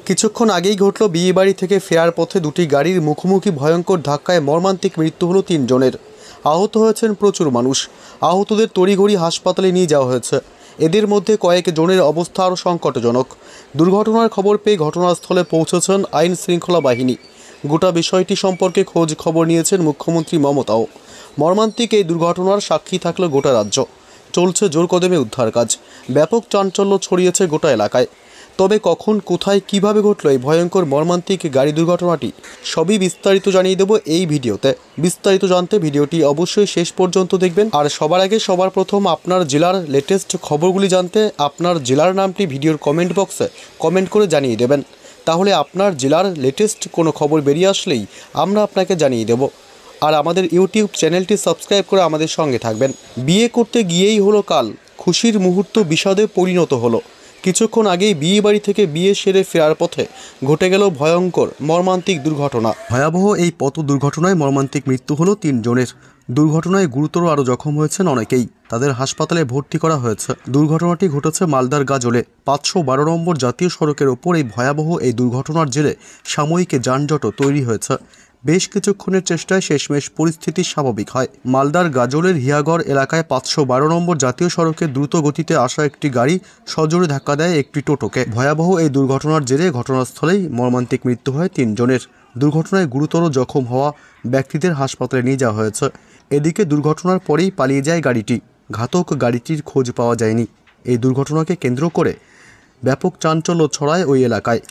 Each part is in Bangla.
কিছুক্ষণ আগেই ঘটল বিয়েবাড়ি থেকে ফেরার পথে দুটি গাড়ির মুখোমুখি ভয়ঙ্কর ধাক্কায় মর্মান্তিক মৃত্যু হলো ৩ জনের। আহত হয়েছেন প্রচুর মানুষ। আহতদের তড়িঘড়ি হাসপাতালে নিয়ে যাওয়া হয়েছে। এদের মধ্যে কয়েক জনের অবস্থা আরও সংকটজনক। দুর্ঘটনার খবর পেয়ে ঘটনাস্থলে পৌঁছেছেন আইন শৃঙ্খলা বাহিনী। গোটা বিষয়টি সম্পর্কে খোঁজ খবর নিয়েছেন মুখ্যমন্ত্রী মমতাও। মর্মান্তিক এই দুর্ঘটনার সাক্ষী থাকল গোটা রাজ্য। চলছে জোর কদমে উদ্ধার কাজ। ব্যাপক চাঞ্চল্য ছড়িয়েছে গোটা এলাকায়। তবে কখন, কোথায়, কিভাবে ঘটল এই ভয়ঙ্কর মর্মান্তিক গাড়ি দুর্ঘটনাটি সবই বিস্তারিত জানিয়ে দেব এই ভিডিওতে। বিস্তারিত জানতে ভিডিওটি অবশ্যই শেষ পর্যন্ত দেখবেন। আর সবার আগে সবার প্রথম আপনার জেলার লেটেস্ট খবরগুলি জানতে আপনার জেলার নামটি ভিডিওর কমেন্ট বক্সে কমেন্ট করে জানিয়ে দেবেন। তাহলে আপনার জেলার লেটেস্ট কোনো খবর বেরিয়ে আসলেই আমরা আপনাকে জানিয়ে দেব। আর আমাদের ইউটিউব চ্যানেলটি সাবস্ক্রাইব করে আমাদের সঙ্গে থাকবেন। বিয়ে করতে গিয়েই হলো কাল, খুশির মুহূর্ত বিষাদে পরিণত হলো। কিছুক্ষণ আগেই বিয়ে বাড়ি থেকে বিয়ে সেরে ফেরার পথে ঘটে গেল ভয়ঙ্কর মর্মান্তিক দুর্ঘটনা। ভয়াবহ এই পথ দুর্ঘটনায় মর্মান্তিক মৃত্যু হলো ৩ জনের। দুর্ঘটনায় গুরুতর আরও জখম হয়েছেন অনেকেই। তাদের হাসপাতালে ভর্তি করা হয়েছে। দুর্ঘটনাটি ঘটেছে মালদার গাজলে ৫১২ নম্বর জাতীয় সড়কের ওপর। এই ভয়াবহ এই দুর্ঘটনার জেরে সাময়িক যানজটও তৈরি হয়েছে। বেশ কিছুক্ষণের চেষ্টায় শেষমেশ পরিস্থিতি স্বাভাবিক হয়। মালদার গাজলের হিয়াগড় এলাকায় ৫১২ নম্বর জাতীয় সড়কে দ্রুত গতিতে আসা একটি গাড়ি সজোরে ধাক্কা দেয় একটি টোটোকে। ভয়াবহ এই দুর্ঘটনার জেরে ঘটনাস্থলেই মর্মান্তিক মৃত্যু হয় ৩ জনের। দুর্ঘটনায় গুরুতর জখম হওয়া ব্যক্তিদের হাসপাতালে নিয়ে যাওয়া হয়েছে। এদিকে দুর্ঘটনার পরেই পালিয়ে যায় গাড়িটি। ঘাতক গাড়িটির খোঁজ পাওয়া যায়নি। এই দুর্ঘটনাকে কেন্দ্র করে ব্যাপক চাঞ্চল্য ছড়ায় ওই এলাকায়।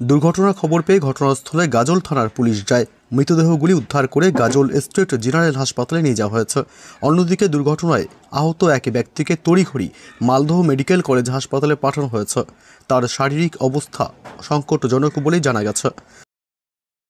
দুর্ঘটনার খবর পেয়ে ঘটনাস্থলে গাজল থানার পুলিশ যায়। মৃতদেহগুলি উদ্ধার করে গাজল স্টেট জেনারেল হাসপাতালে নিয়ে যাওয়া হয়েছে। অন্যদিকে দুর্ঘটনায় আহত এক ব্যক্তিকে তড়িঘড়ি মালদহ মেডিকেল কলেজ হাসপাতালে পাঠানো হয়েছে। তার শারীরিক অবস্থা সংকটজনক বলেই জানা গেছে।